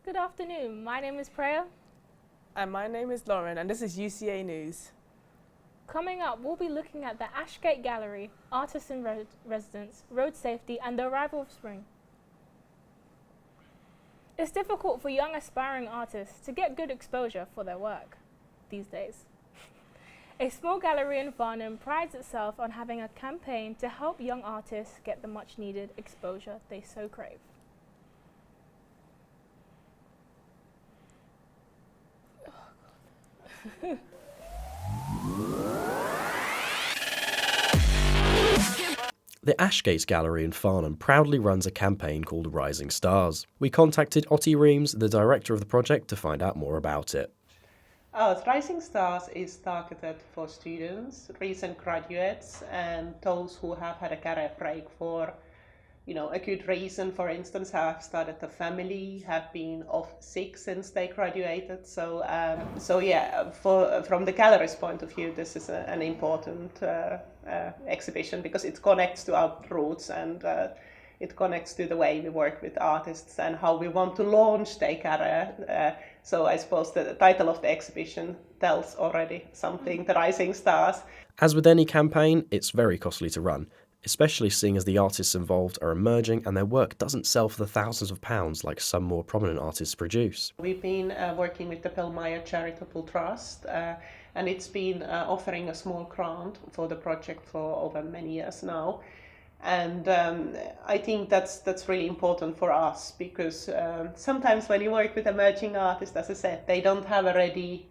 Good afternoon, my name is Preya. And my name is Lauren, and this is UCA News. Coming up, we'll be looking at the Ashgate Gallery, Artists in Residence, road safety and the arrival of spring. It's difficult for young aspiring artists to get good exposure for their work these days. A small gallery in Farnham prides itself on having a campaign to help young artists get the much needed exposure they so crave. The Ashgate Gallery in Farnham proudly runs a campaign called Rising Stars. We contacted Otti Reams, the director of the project, to find out more about it. Rising Stars is targeted for students, recent graduates, and those who have had a career break for, a good reason. For instance, have started a family, have been off sick since they graduated. From the gallery's point of view, this is an important exhibition because it connects to our roots and it connects to the way we work with artists and how we want to launch their career. So I suppose the title of the exhibition tells already something, The Rising Stars. As with any campaign, it's very costly to run, especially seeing as the artists involved are emerging and their work doesn't sell for the thousands of pounds like some more prominent artists produce. We've been working with the Bill Meyer Charitable Trust and it's been offering a small grant for the project for over many years now. And I think that's really important for us because sometimes when you work with emerging artists, as I said, they don't have a ready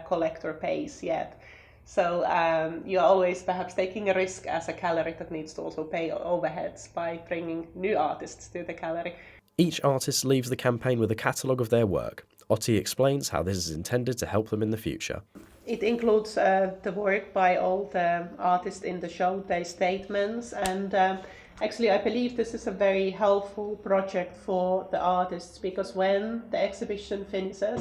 collector base yet. So you're always perhaps taking a risk as a gallery that needs to also pay overheads by bringing new artists to the gallery. Each artist leaves the campaign with a catalogue of their work. Otti explains how this is intended to help them in the future. It includes the work by all the artists in the show, their statements, and actually I believe this is a very helpful project for the artists because when the exhibition finishes,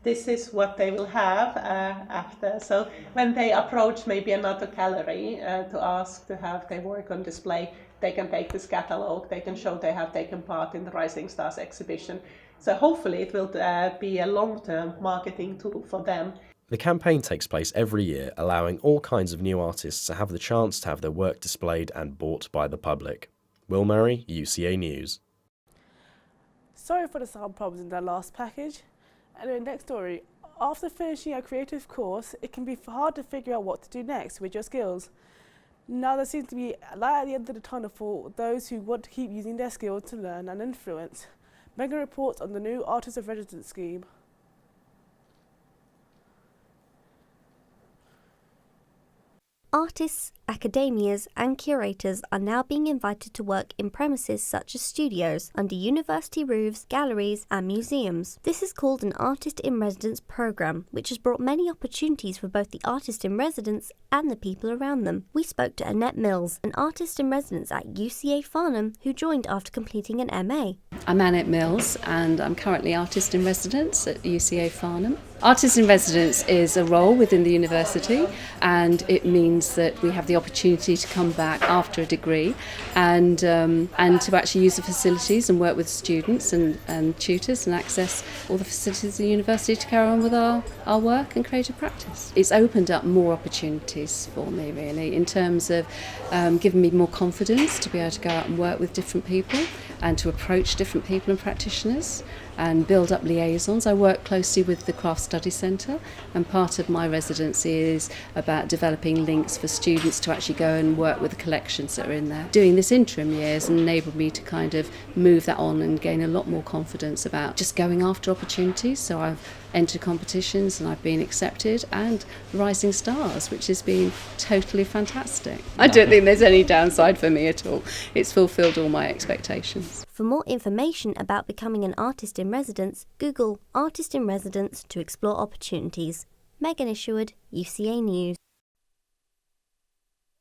this is what they will have after. So when they approach maybe another gallery to ask to have their work on display, they can take this catalogue, they can show they have taken part in the Rising Stars exhibition. So hopefully it will be a long-term marketing tool for them. The campaign takes place every year, allowing all kinds of new artists to have the chance to have their work displayed and bought by the public. Will Murray, UCA News. Sorry for the sound problems in that last package. Anyway, next story. After finishing a creative course, it can be hard to figure out what to do next with your skills. Now there seems to be a light at the end of the tunnel for those who want to keep using their skills to learn and influence. Megan reports on the new Artists of Residence scheme. Artists, academias and curators are now being invited to work in premises such as studios, under university roofs, galleries and museums. This is called an Artist in Residence programme, which has brought many opportunities for both the artist in residence and the people around them. We spoke to Annette Mills, an artist in residence at UCA Farnham, who joined after completing an MA. I'm Annette Mills and I'm currently artist in residence at UCA Farnham. Artist in residence is a role within the university and it means that we have the opportunity to come back after a degree and to actually use the facilities and work with students and tutors and access all the facilities of the university to carry on with our work and creative practice. It's opened up more opportunities for me really in terms of giving me more confidence to be able to go out and work with different people and to approach different people and practitioners and build up liaisons. I work closely with the Craft Study Centre and part of my residency is about developing links for students to actually go and work with the collections that are in there. Doing this interim year has enabled me to kind of move that on and gain a lot more confidence about just going after opportunities. So I've entered competitions and I've been accepted and Rising Stars, which has been totally fantastic. I don't think there's any downside for me at all. It's fulfilled all my expectations. For more information about becoming an artist in residence, Google Artist in Residence to explore opportunities. Megan Isherwood, UCA News.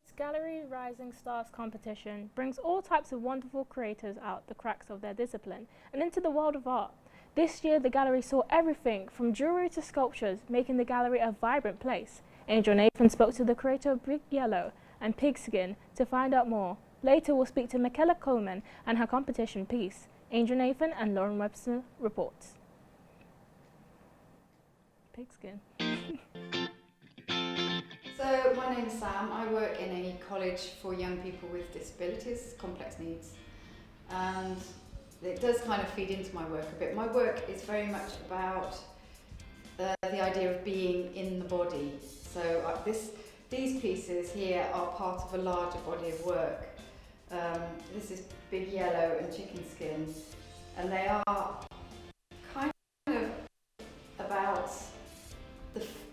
This Gallery Rising Stars competition brings all types of wonderful creators out the cracks of their discipline and into the world of art. This year the gallery saw everything from jewellery to sculptures, making the gallery a vibrant place. Angel Nathan spoke to the creator of Brick Yellow and Pigskin to find out more. Later we'll speak to Michaela Coleman and her competition piece, Angel Nathan and Lauren Webster reports. Pigskin. So my name is Sam. I work in a college for young people with disabilities, complex needs, and it does kind of feed into my work a bit. My work is very much about the idea of being in the body. So these pieces here are part of a larger body of work. This is Big Yellow and Chicken Skin, and they are kind of about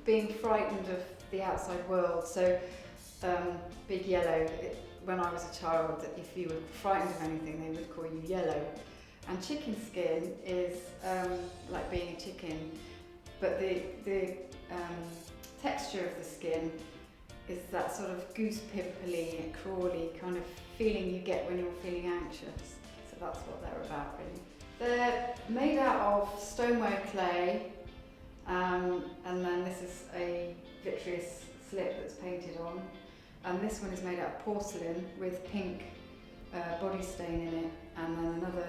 being frightened of the outside world. So Big Yellow, when I was a child, if you were frightened of anything, they would call you yellow. And Chicken Skin is like being a chicken, but the texture of the skin is that sort of goose pimply, crawly kind of feeling you get when you're feeling anxious. So that's what they're about, really. They're made out of stoneware clay, and then this is a vitreous slip that's painted on, and this one is made out of porcelain with pink body stain in it, and then another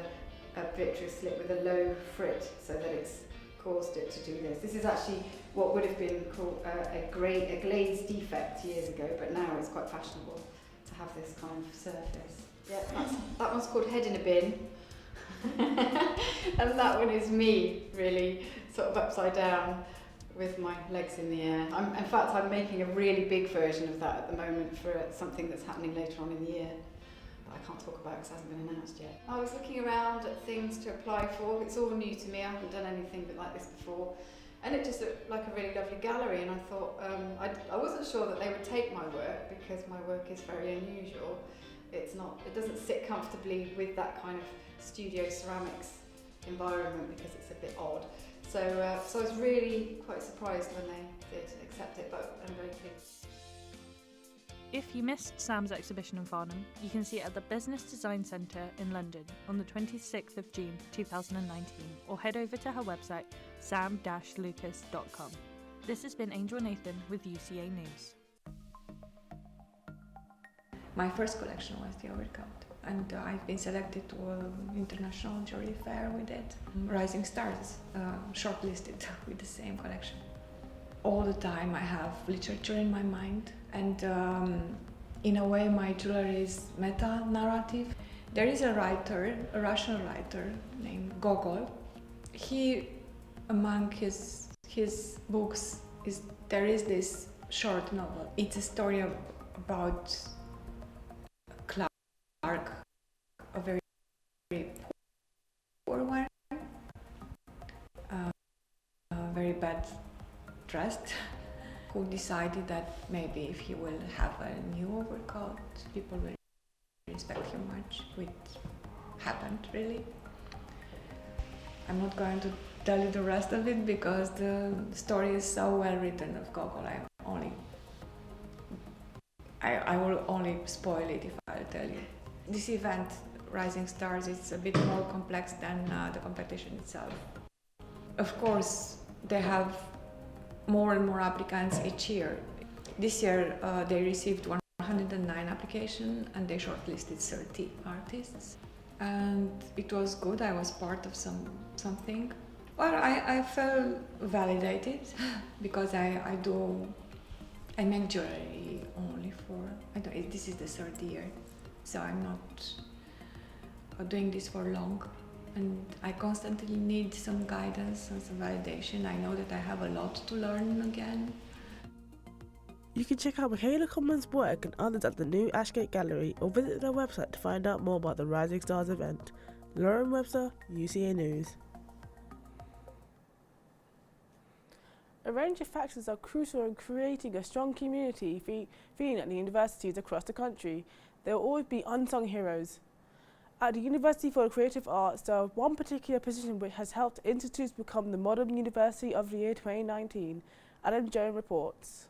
vitreous slip with a low frit, so that it's caused it to do this. This is actually what would have been called a glaze defect years ago, but now it's quite fashionable to have this kind of surface. Yeah, that one's called Head in a Bin. And that one is me, really, sort of upside down with my legs in the air. In fact, I'm making a really big version of that at the moment for something that's happening later on in the year. I can't talk about it because it hasn't been announced yet. I was looking around at things to apply for. It's all new to me. I haven't done anything like this before. And it just looked like a really lovely gallery, and I thought, I wasn't sure that they would take my work because my work is very unusual. It doesn't sit comfortably with that kind of studio ceramics environment because it's a bit odd. So I was really quite surprised when they did accept it, but I'm very pleased. If you missed Sam's exhibition in Farnham, you can see it at the Business Design Centre in London on the 26th of June 2019, or head over to her website sam-lucas.com. This has been Angel Nathan with UCA News. My first collection was the overcoat, and I've been selected to an international jury fair with it. Rising Stars shortlisted with the same collection. All the time I have literature in my mind, and in a way my jewelry is meta-narrative. There is a writer, a Russian writer named Gogol. He, among his books, there is this short novel. It's a story about Clark, a very, very poor one, very bad dressed, who decided that maybe if he will have a new overcoat, people will respect him much, which happened really. I'm not going to tell you the rest of it because the story is so well written of Gogol. I will only spoil it if I tell you. This event, Rising Stars, is a bit more complex than the competition itself. Of course, they have more and more applicants each year. This year they received 109 applications and they shortlisted 30 artists. And it was good, I was part of something. Well, I felt validated because I make jewelry only this is the third year, so I'm not doing this for long. And I constantly need some guidance and some validation. I know that I have a lot to learn again. You can check out Michaela Common's work and others at the new Ashgate Gallery, or visit their website to find out more about the Rising Stars event. Lauren Webster, UCA News. A range of factors are crucial in creating a strong community feeling at the universities across the country. There will always be unsung heroes. At the University for the Creative Arts, there is one particular position which has helped institutes become the modern university of the year 2019. Adam Jones reports.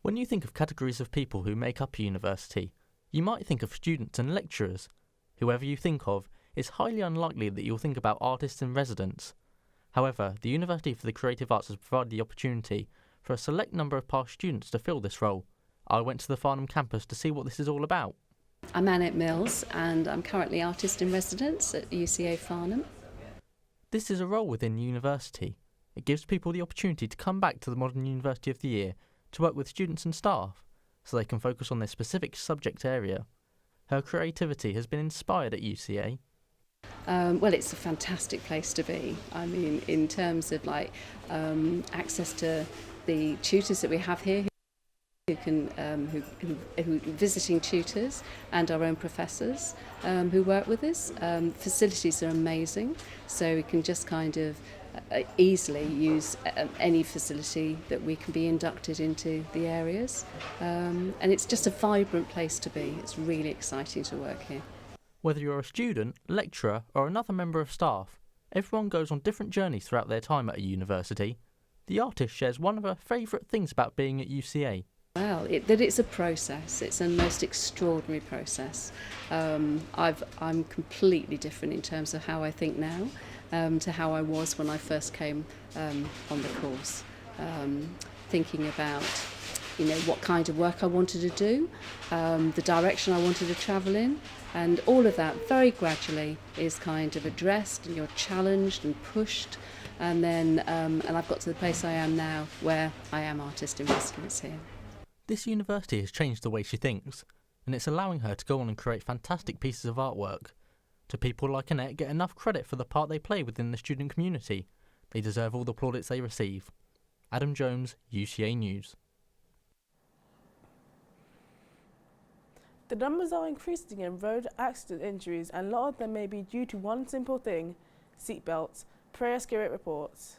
When you think of categories of people who make up a university, you might think of students and lecturers. Whoever you think of, it's highly unlikely that you'll think about artists in residence. However, the University for the Creative Arts has provided the opportunity for a select number of past students to fill this role. I went to the Farnham campus to see what this is all about. I'm Annette Mills and I'm currently Artist in Residence at UCA Farnham. This is a role within university. It gives people the opportunity to come back to the Modern University of the Year to work with students and staff, so they can focus on their specific subject area. Her creativity has been inspired at UCA. Well, it's a fantastic place to be. I mean, in terms of access to the tutors that we have here, who visiting tutors and our own professors who work with us. Facilities are amazing, so we can just kind of easily use any facility that we can be inducted into the areas, and it's just a vibrant place to be. It's really exciting to work here. Whether you're a student, lecturer or another member of staff, everyone goes on different journeys throughout their time at a university. The artist shares one of her favourite things about being at UCA. Well, that it's a process. It's a most extraordinary process. I'm completely different in terms of how I think now to how I was when I first came on the course. Thinking about, what kind of work I wanted to do, the direction I wanted to travel in, and all of that very gradually is kind of addressed, and you're challenged and pushed, and then and I've got to the place I am now where I am Artist in Residence here. This university has changed the way she thinks, and it's allowing her to go on and create fantastic pieces of artwork. Do people like Annette get enough credit for the part they play within the student community? They deserve all the plaudits they receive. Adam Jones, UCA News. The numbers are increasing in road accident injuries, and a lot of them may be due to one simple thing: seatbelts. Prayer Spirit reports.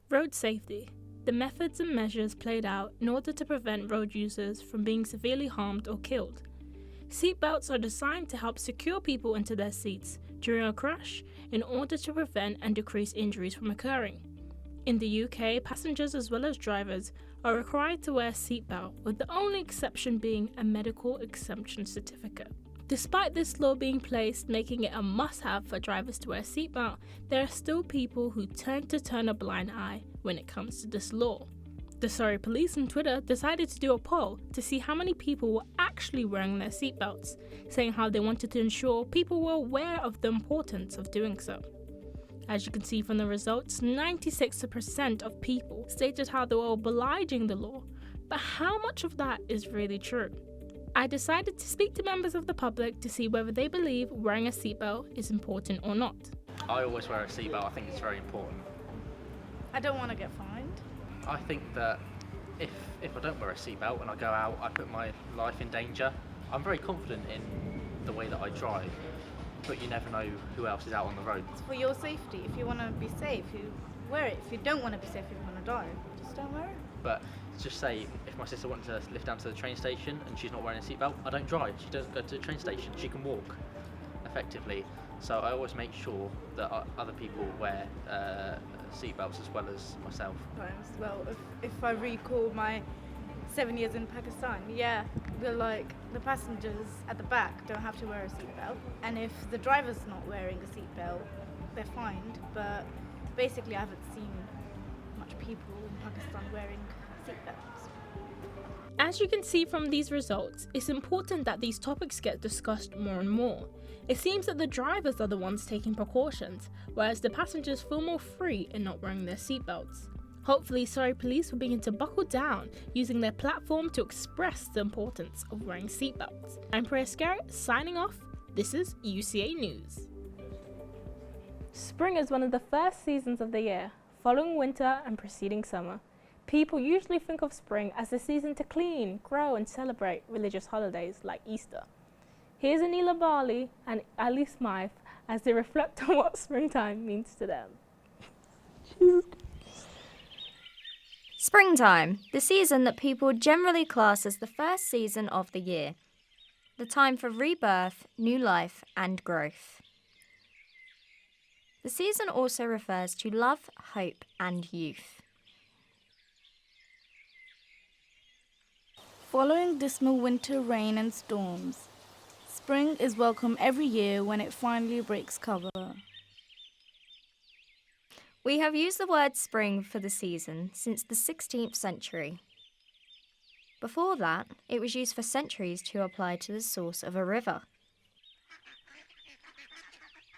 Road safety. The methods and measures played out in order to prevent road users from being severely harmed or killed. Seatbelts are designed to help secure people into their seats during a crash in order to prevent and decrease injuries from occurring. In the UK, passengers as well as drivers are required to wear a seatbelt, with the only exception being a medical exemption certificate. Despite this law being placed, making it a must-have for drivers to wear a seatbelt, there are still people who tend to turn a blind eye when it comes to this law. The Surrey Police on Twitter decided to do a poll to see how many people were actually wearing their seatbelts, saying how they wanted to ensure people were aware of the importance of doing so. As you can see from the results, 96% of people stated how they were obliging the law, but how much of that is really true? I decided to speak to members of the public to see whether they believe wearing a seatbelt is important or not. I always wear a seatbelt. I think it's very important. I don't want to get fined. I think that if I don't wear a seatbelt and I go out, I put my life in danger. I'm very confident in the way that I drive, but you never know who else is out on the road. It's for your safety. If you want to be safe, you wear it. If you don't want to be safe, if you want to die, just don't wear it. But just say, if my sister wanted to lift down to the train station and she's not wearing a seatbelt, I don't drive. She doesn't go to the train station. She can walk effectively. So I always make sure that other people wear seatbelts as well as myself. Well, if I recall my 7 years in Pakistan, the passengers at the back don't have to wear a seatbelt, and if the driver's not wearing a seatbelt, they're fined. But basically, I haven't seen much people in Pakistan wearing seatbelts. As you can see from these results, it's important that these topics get discussed more and more. It seems that the drivers are the ones taking precautions, whereas the passengers feel more free in not wearing their seatbelts. Hopefully, Surrey Police will begin to buckle down, using their platform to express the importance of wearing seatbelts. I'm Priya Scarrett, signing off. This is UCA News. Spring is one of the first seasons of the year, following winter and preceding summer. People usually think of spring as the season to clean, grow and celebrate religious holidays like Easter. Here's Anila Bali and Ali Smythe as they reflect on what springtime means to them. Springtime, the season that people generally class as the first season of the year. The time for rebirth, new life and growth. The season also refers to love, hope and youth. Following dismal winter rain and storms, spring is welcome every year when it finally breaks cover. We have used the word spring for the season since the 16th century. Before that, it was used for centuries to apply to the source of a river.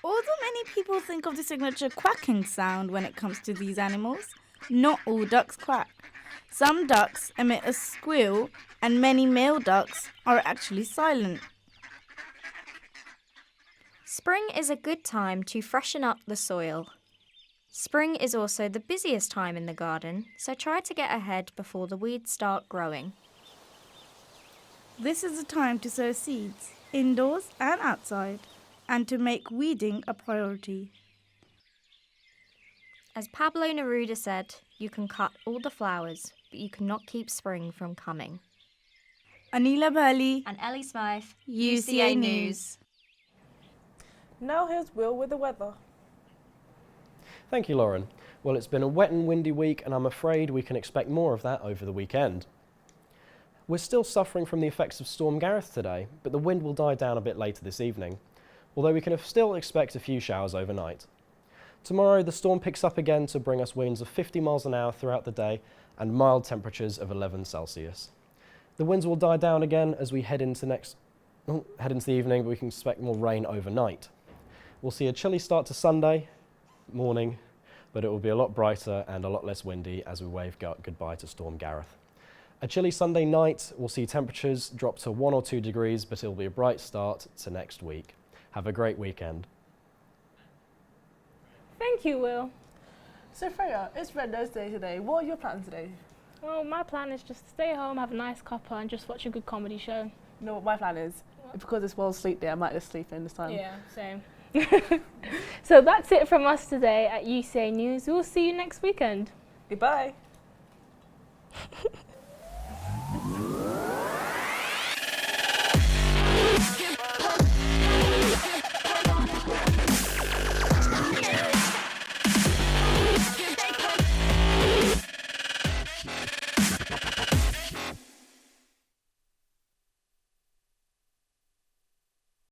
Although many people think of the signature quacking sound when it comes to these animals, not all ducks quack. Some ducks emit a squeal, and many male ducks are actually silent. Spring is a good time to freshen up the soil. Spring is also the busiest time in the garden, so try to get ahead before the weeds start growing. This is the time to sow seeds, indoors and outside, and to make weeding a priority. As Pablo Neruda said, you can cut all the flowers, but you cannot keep spring from coming. Anila Burley And Ellie Smythe, UCA News. Now here's Will with the weather. Thank you, Lauren. Well, it's been a wet and windy week, and I'm afraid we can expect more of that over the weekend. We're still suffering from the effects of Storm Gareth today, but the wind will die down a bit later this evening, although we can still expect a few showers overnight. Tomorrow, the storm picks up again to bring us winds of 50 miles an hour throughout the day and mild temperatures of 11 Celsius. The winds will die down again as we head into the evening, but we can expect more rain overnight. We'll see a chilly start to Sunday morning, but it will be a lot brighter and a lot less windy as we wave goodbye to Storm Gareth. A chilly Sunday night, we'll see temperatures drop to 1 or 2 degrees, but it'll be a bright start to next week. Have a great weekend. Thank you, Will. So Freya, it's Red Nose Day today. What are your plans today? Oh, my plan is just to stay home, have a nice cuppa and just watch a good comedy show. You know what my plan is? Because it's World Sleep Day, I might just sleep in this time. Yeah, same. So that's it from us today at UCA News. We'll see you next weekend. Goodbye.